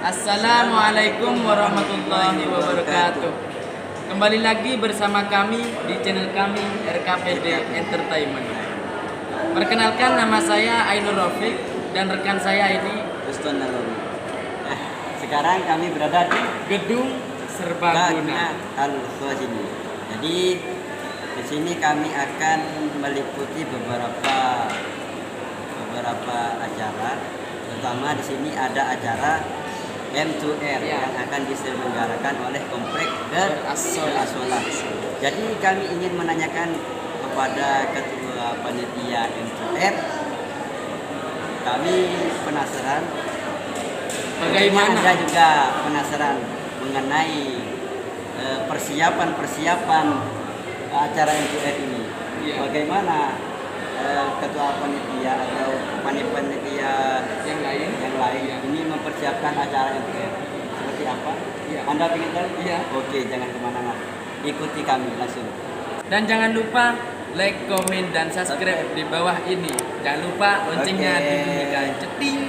Assalamualaikum warahmatullahi wabarakatuh. Kembali lagi bersama kami di channel kami RKPD Entertainment. Perkenalkan, nama saya Ainur Rafiq dan rekan saya ini Uston Nalori. Sekarang kami berada di Gedung Serbaguna. Al-Khazini. Jadi di sini kami akan meliputi beberapa acara. Terutama di sini ada acara M2R yang akan diselenggarakan oleh Komplek Asola. Jadi kami ingin menanyakan kepada ketua panitia M2R. Kami penasaran Bagaimana? Anda juga penasaran mengenai persiapan acara M2R ini. Bagaimana ketua panitia atau panitia yang lain ini mempersiapkan acara M2R seperti apa? Anda ingin tahu? Oke, jangan kemana-mana, ikuti kami langsung. Dan jangan lupa like, komen, dan subscribe di bawah ini. Jangan lupa loncengnya dibunyikan. Ceting.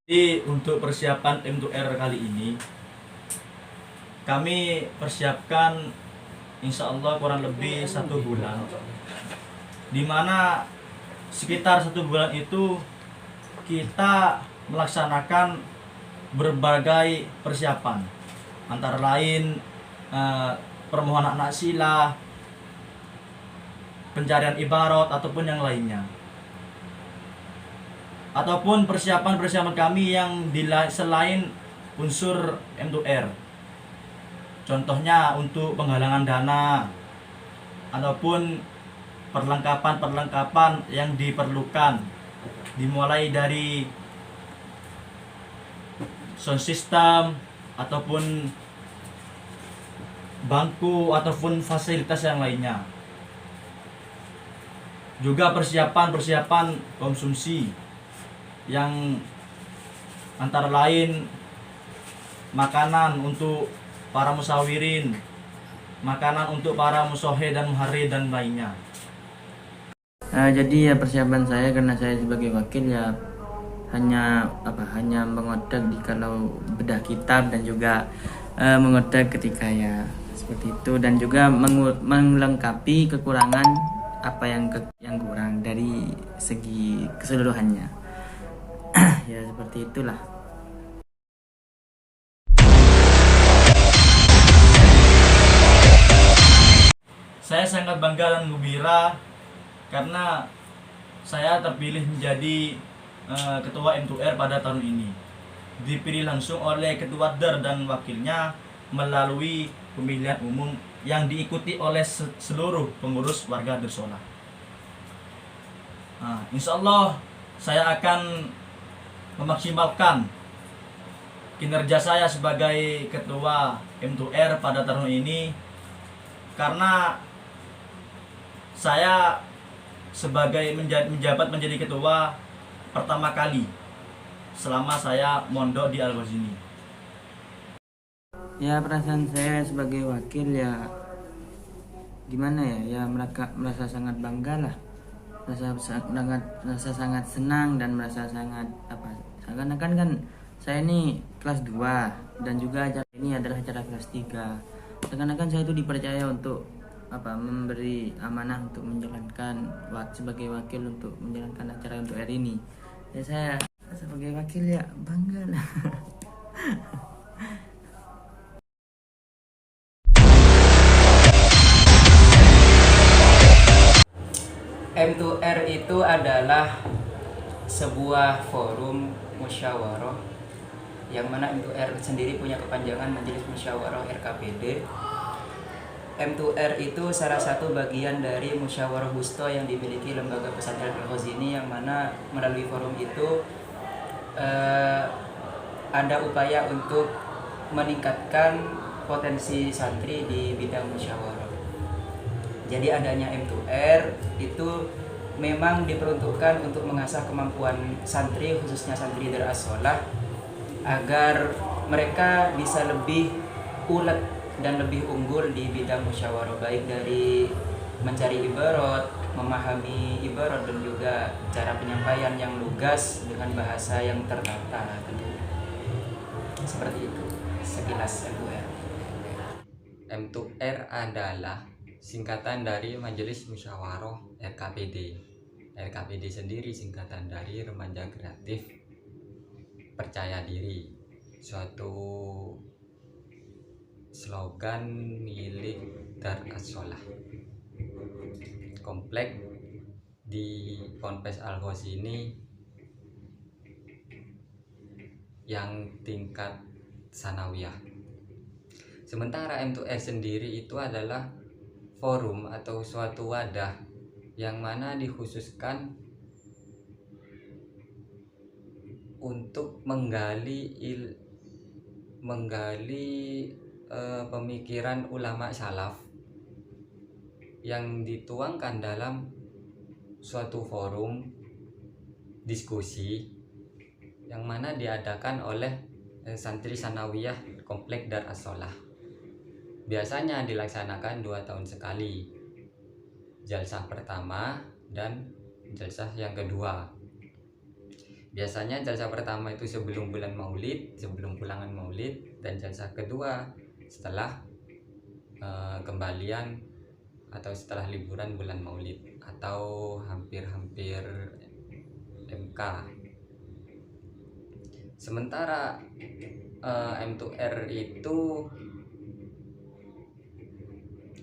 Jadi untuk persiapan M2R kali ini kami persiapkan insya Allah kurang lebih 1 bulan, dimana sekitar 1 bulan itu kita melaksanakan berbagai persiapan, antara lain permohonan anak sila, pencarian ibarat ataupun yang lainnya, ataupun persiapan kami yang selain unsur M2R. Contohnya untuk penggalangan dana ataupun perlengkapan yang diperlukan, dimulai dari sound system ataupun bangku ataupun fasilitas yang lainnya. Juga persiapan konsumsi yang antara lain makanan untuk para musawirin, makanan untuk para musohe dan muharrir dan lainnya. Jadi ya persiapan saya, karena saya sebagai wakil ya hanya mengodak di kalau bedah kitab dan juga mengodak ketika ya seperti itu, dan juga melengkapi kekurangan apa yang kurang dari segi keseluruhannya. Ya seperti itulah. Saya sangat bangga dan gembira karena saya terpilih menjadi ketua M2R pada tahun ini. Dipilih langsung oleh ketua DER dan wakilnya melalui pemilihan umum yang diikuti oleh seluruh pengurus warga Dersola. Insya Allah saya akan memaksimalkan kinerja saya sebagai ketua M2R pada tahun ini, karena saya sebagai menjabat menjadi ketua pertama kali selama saya mondok di Al-Khazini. Ya perasaan saya sebagai wakil ya gimana ya merasa sangat bangga lah, merasa sangat senang dan merasa sangat seakan-akan kan saya ini kelas 2 dan juga acara ini adalah acara kelas 3. Seakan-akan saya itu dipercaya untuk memberi amanah untuk menjalankan sebagai wakil untuk menjalankan acara untuk hari ini. Ya saya sebagai wakil ya bangga lah. M2R itu adalah sebuah forum musyawarah yang mana M2R sendiri punya kepanjangan Majelis Musyawarah RKPD. M2R itu salah satu bagian dari musyawarah wusta yang dimiliki lembaga pesantren Al-Khazini, yang mana melalui forum itu ada upaya untuk meningkatkan potensi santri di bidang musyawarah. Jadi adanya M2R itu memang diperuntukkan untuk mengasah kemampuan santri, khususnya santri Darus Solah, agar mereka bisa lebih ulet dan lebih unggul di bidang musyawarah, baik dari mencari ibarat, memahami ibarat, dan juga cara penyampaian yang lugas dengan bahasa yang tertata tentunya. Seperti itu sekilas M2R. M2R adalah singkatan dari Majelis Musyawarah RKPD. RKPD sendiri singkatan dari Remaja Kreatif Percaya Diri, suatu slogan milik Dar As-Solah, komplek di Ponpes Al-Ghoz ini yang tingkat sanawiyah. Sementara M2R sendiri itu adalah forum atau suatu wadah yang mana dikhususkan untuk menggali pemikiran ulama salaf yang dituangkan dalam suatu forum diskusi yang mana diadakan oleh santri sanawiyah komplek Dar As-Solah. Biasanya dilaksanakan 2 tahun sekali, jalsah pertama dan jalsah yang kedua. Biasanya jalsah pertama itu sebelum bulan Maulid, sebelum pulangan Maulid, dan jalsah kedua setelah kembalian atau setelah liburan bulan Maulid atau hampir-hampir MK. Sementara M2R itu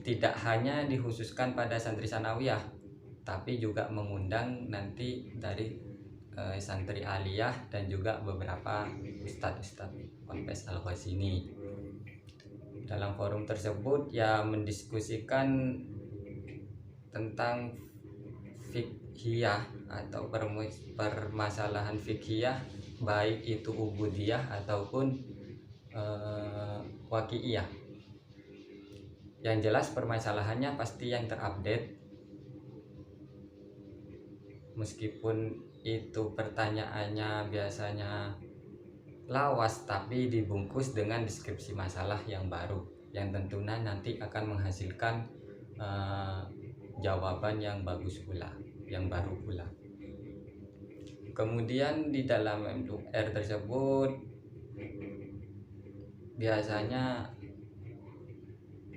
tidak hanya dikhususkan pada santri sanawiyah, tapi juga mengundang nanti dari santri aliyah dan juga beberapa ustadz-ustadz Ponpes Al-Ghoz ini. Dalam forum tersebut ya mendiskusikan tentang fikhiyah atau permasalahan fikhiyah, baik itu ubudiyah ataupun waqi'iyah. Yang jelas permasalahannya pasti yang terupdate, meskipun itu pertanyaannya biasanya lawas tapi dibungkus dengan deskripsi masalah yang baru, yang tentunya nanti akan menghasilkan jawaban yang bagus pula, yang baru pula. Kemudian di dalam M2R tersebut biasanya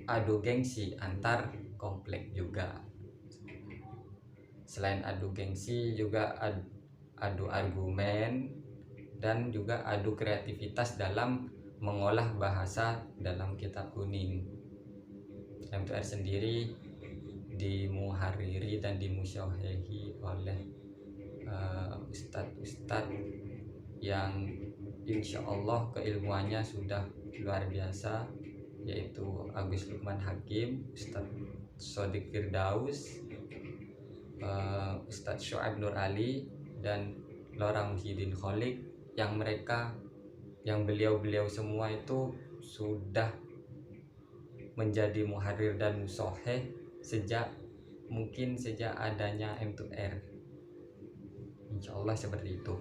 adu gengsi antar komplek juga. Selain adu gengsi juga adu argumen dan juga adu kreativitas dalam mengolah bahasa dalam kitab kuning. M2R sendiri dimuhariri dan dimusyawahi oleh ustadz-ustadz yang insya Allah keilmuannya sudah luar biasa, yaitu Agus Lukman Hakim, Ustadz Sodik Firdaus, Ustadz Shoaib Nur Ali, dan Lora Muhyiddin Kholik, yang beliau-beliau semua itu sudah menjadi muharir dan musoheh sejak adanya M2R. Insya Allah seperti itu.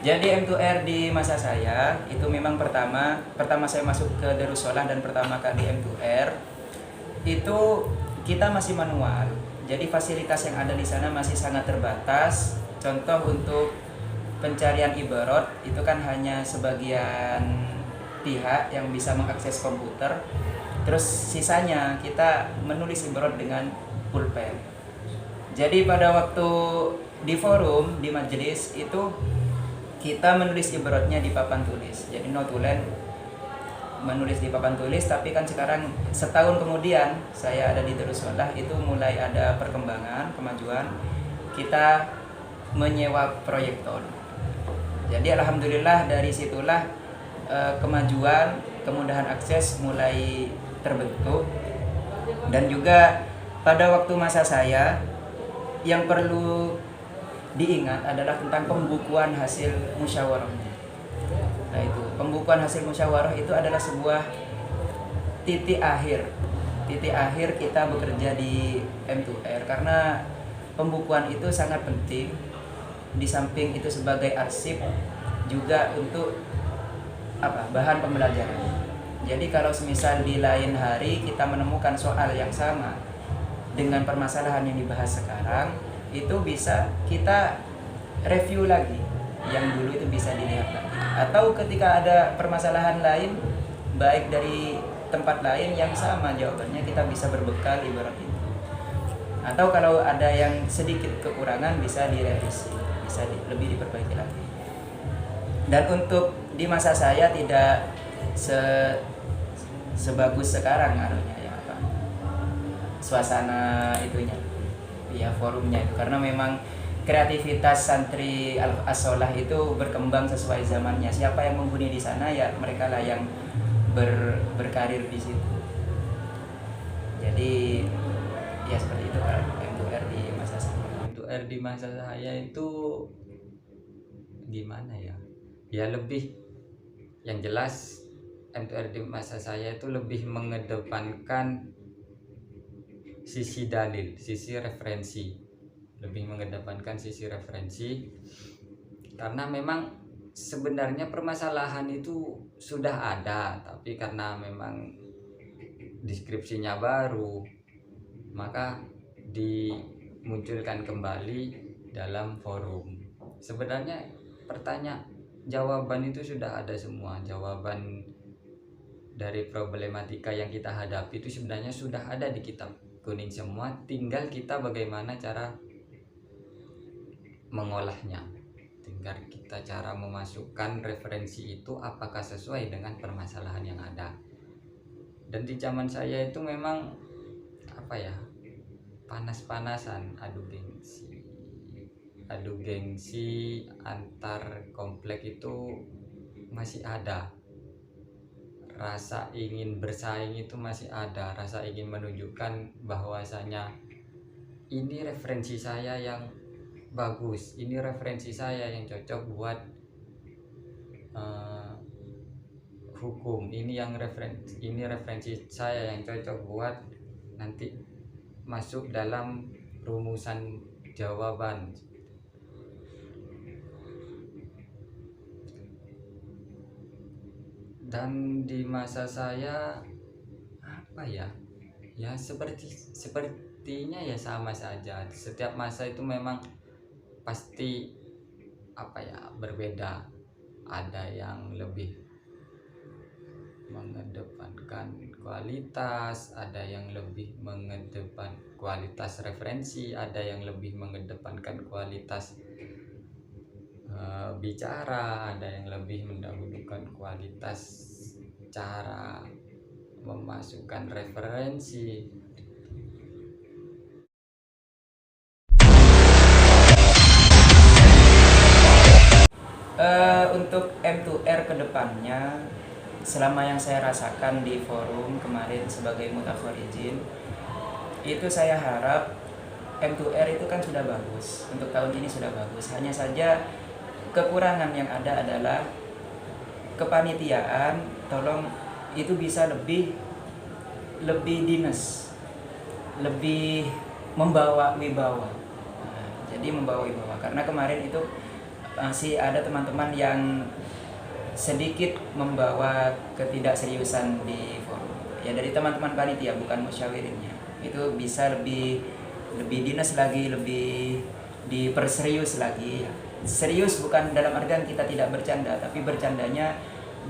Jadi M2R di masa saya itu memang pertama saya masuk ke Darussolah dan pertama kali M2R itu kita masih manual. Jadi fasilitas yang ada di sana masih sangat terbatas. Contoh untuk pencarian ibarat itu kan hanya sebagian pihak yang bisa mengakses komputer. Terus sisanya kita menulis ibarat dengan pulpen. Jadi pada waktu di forum, di majelis itu kita menulis ibaratnya di papan tulis. Jadi notulen menulis di papan tulis, tapi kan sekarang setahun kemudian saya ada di Darussolah itu mulai ada perkembangan, kemajuan. Kita menyewa proyektor. Jadi alhamdulillah dari situlah kemajuan, kemudahan akses mulai terbentuk. Dan juga pada waktu masa saya yang perlu diingat adalah tentang pembukuan hasil musyawarahnya. Nah itu, pembukuan hasil musyawarah itu adalah sebuah titik akhir kita bekerja di M2R, karena pembukuan itu sangat penting di samping itu sebagai arsip juga untuk bahan pembelajaran. Jadi kalau semisal di lain hari kita menemukan soal yang sama dengan permasalahan yang dibahas sekarang, itu bisa kita review lagi, yang dulu itu bisa dilihat lagi. Atau ketika ada permasalahan lain baik dari tempat lain yang sama jawabannya, kita bisa berbekal ibarat itu. Atau kalau ada yang sedikit kekurangan bisa direvisi, bisa lebih diperbaiki lagi. Dan untuk di masa saya tidak sebagus sekarang suasana itunya, ya forumnya itu, karena memang kreativitas santri As-Solah itu berkembang sesuai zamannya. Siapa yang menghuni di sana ya mereka lah yang berkarir di situ. Jadi ya seperti itu kalau M2R di masa saya. M2R di masa saya itu gimana ya? Ya lebih, yang jelas M2R di masa saya itu lebih mengedepankan sisi dalil, sisi referensi, lebih mengedepankan sisi referensi, karena memang sebenarnya permasalahan itu sudah ada, tapi karena memang deskripsinya baru, maka dimunculkan kembali dalam forum. Sebenarnya jawaban itu sudah ada semua, jawaban dari problematika yang kita hadapi itu sebenarnya sudah ada di kitab kuning semua, tinggal kita bagaimana cara mengolahnya, tinggal kita cara memasukkan referensi itu apakah sesuai dengan permasalahan yang ada. Dan di zaman saya itu memang panas-panasan, adu gengsi antar komplek itu masih ada, rasa ingin bersaing itu masih ada, rasa ingin menunjukkan bahwasanya ini referensi saya yang bagus, ini referensi saya yang cocok buat hukum, ini referensi saya yang cocok buat nanti masuk dalam rumusan jawaban. Dan di masa saya ya sepertinya ya sama saja. Setiap masa itu memang pasti berbeda. Ada yang lebih mengedepankan kualitas, ada yang lebih mengedepankan kualitas referensi, ada yang lebih mengedepankan kualitas bicara, ada yang lebih mendahulukan kualitas cara memasukkan referensi. Untuk M2R kedepannya, selama yang saya rasakan di forum kemarin sebagai mutakhorijin, itu saya harap M2R itu kan sudah bagus, untuk tahun ini sudah bagus. Hanya saja kekurangan yang ada adalah kepanitiaan, tolong itu bisa lebih dinas, lebih membawa wibawa. Jadi membawa wibawa, karena kemarin itu masih ada teman-teman yang sedikit membawa ketidakseriusan di forum. Ya dari teman-teman panitia, bukan musyawirinnya. Itu bisa lebih dinas lagi, lebih diperserius lagi. Serius bukan dalam artian kita tidak bercanda, tapi bercandanya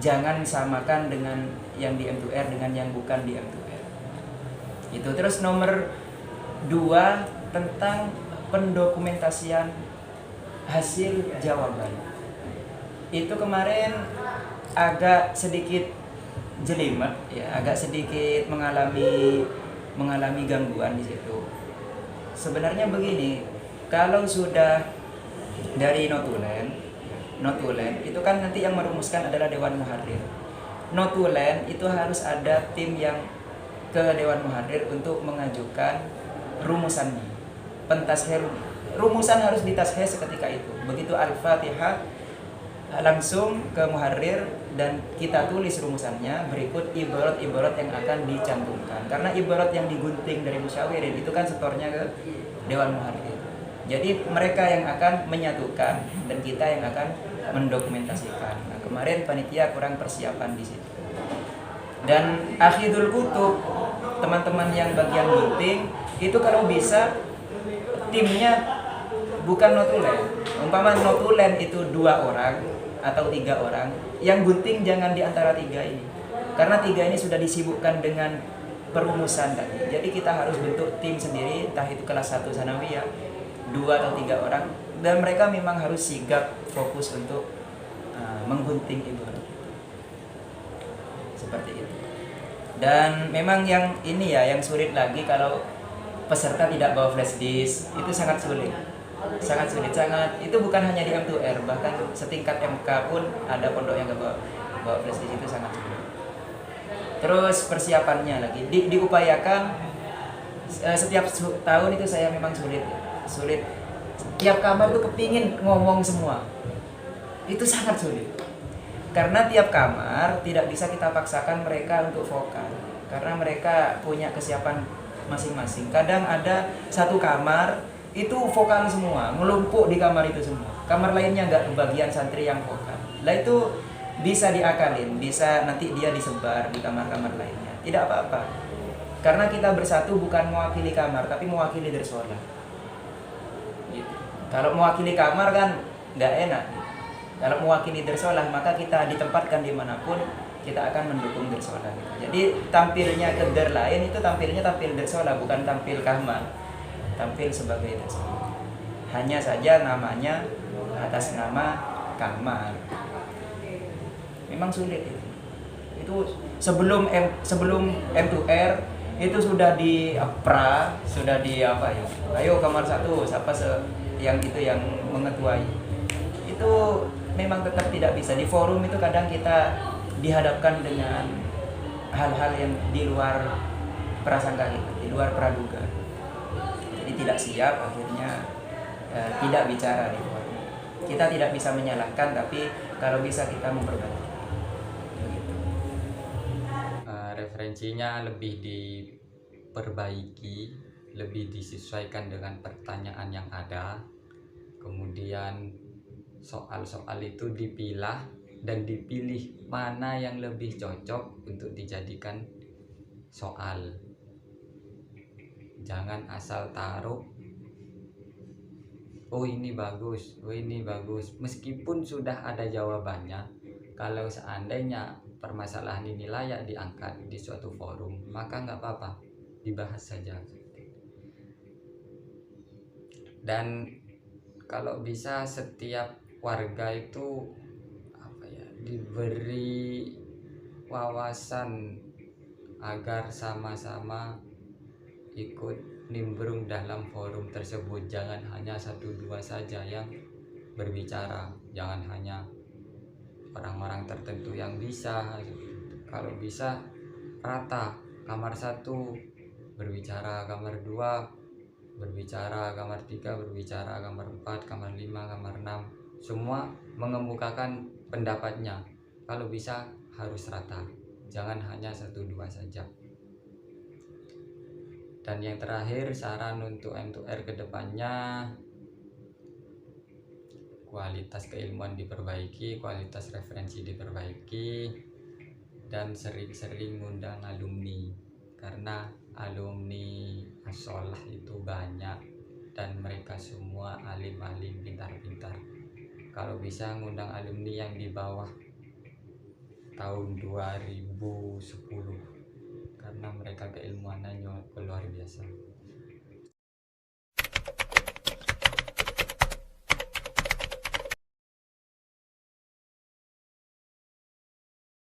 jangan samakan dengan yang di M2R dengan yang bukan di M2R. Itu. Terus nomor 2 tentang pendokumentasian hasil jawaban. Itu kemarin agak sedikit jelimet ya, agak sedikit mengalami gangguan di situ. Sebenarnya begini, kalau sudah dari notulen itu kan nanti yang merumuskan adalah Dewan Muharrir. Notulen itu harus ada tim yang ke Dewan Muharrir untuk mengajukan rumusannya. Rumusan harus ditasheh seketika itu. Begitu Al-Fatihah langsung ke Muharrir dan kita tulis rumusannya, berikut ibarat-ibarat yang akan dicantumkan. Karena ibarat yang digunting dari musyawirin itu kan setornya ke Dewan Muharrir. Jadi mereka yang akan menyatukan dan kita yang akan mendokumentasikan. Nah, kemarin panitia kurang persiapan di situ. Dan akhidul kutub, teman-teman yang bagian gunting itu kalau bisa timnya bukan notulen. Umpama notulen itu 2 orang atau 3 orang, yang gunting jangan di antara 3 ini. Karena 3 ini sudah disibukkan dengan perumusan tadi. Jadi kita harus bentuk tim sendiri, entah itu kelas 1 sanawiyah, 2 atau 3 orang, dan mereka memang harus sigap fokus untuk menggunting ibarat. Seperti itu. Dan memang yang ini ya, yang sulit lagi kalau peserta tidak bawa flash disk, itu sangat sulit. Sangat sulit, itu bukan hanya di M2R, bahkan setingkat MK pun ada pondok yang gak bawa flash disk, itu sangat sulit. Terus persiapannya lagi diupayakan setiap tahun itu saya memang sulit. Tiap kamar tuh kepingin ngomong semua, itu sangat sulit. Karena tiap kamar tidak bisa kita paksakan mereka untuk vokal, karena mereka punya kesiapan masing-masing. Kadang ada satu kamar itu vokal semua, melumpuk di kamar itu semua. Kamar lainnya nggak kebagian santri yang vokal. Lah itu bisa diakalin, bisa nanti dia disebar di kamar-kamar lainnya. Tidak apa-apa. Karena kita bersatu bukan mewakili kamar, tapi mewakili dersolah. Gitu. Kalau mewakili kamar kan nggak enak. Kalau mewakili dersolah, maka kita ditempatkan dimanapun, kita akan mendukung dersolah. Gitu. Jadi tampilnya ke der lain itu tampil dersolah, bukan tampil kamar. Tampil sebagai dersolah. Hanya saja namanya atas nama kamar. Memang sulit itu. Itu sebelum M2R itu sudah di pra, sudah di apa ya? Ayo kamar 1, siapa yang mengetuai. Itu memang tetap tidak bisa. Di forum itu kadang kita dihadapkan dengan hal-hal yang di luar prasangka kita, di luar praduga. Jadi tidak siap, akhirnya tidak bicara di forum. Kita tidak bisa menyalahkan, tapi kalau bisa kita memperbaiki. Referensinya lebih diperbaiki, lebih disesuaikan dengan pertanyaan yang ada. Kemudian soal-soal itu dipilah dan dipilih mana yang lebih cocok untuk dijadikan soal. Jangan asal taruh, oh ini bagus, oh ini bagus. Meskipun sudah ada jawabannya, kalau seandainya permasalahan ini layak diangkat di suatu forum, maka nggak apa-apa, dibahas saja. Dan kalau bisa setiap warga itu diberi wawasan agar sama-sama ikut nimbrung dalam forum tersebut. Jangan hanya 1-2 saja yang berbicara, jangan hanya orang-orang tertentu yang bisa. Kalau bisa rata, kamar 1 berbicara, kamar 2 berbicara, kamar 3 berbicara, kamar 4, kamar 5, kamar 6, semua mengemukakan pendapatnya. Kalau bisa harus rata, jangan hanya 1-2 saja. Dan yang terakhir, saran untuk M2R kedepannya, kualitas keilmuan diperbaiki, kualitas referensi diperbaiki, dan sering-sering ngundang alumni, karena alumni As-Solah itu banyak dan mereka semua alim-alim, pintar-pintar. Kalau bisa ngundang alumni yang di bawah tahun 2010, karena mereka keilmuannya luar biasa.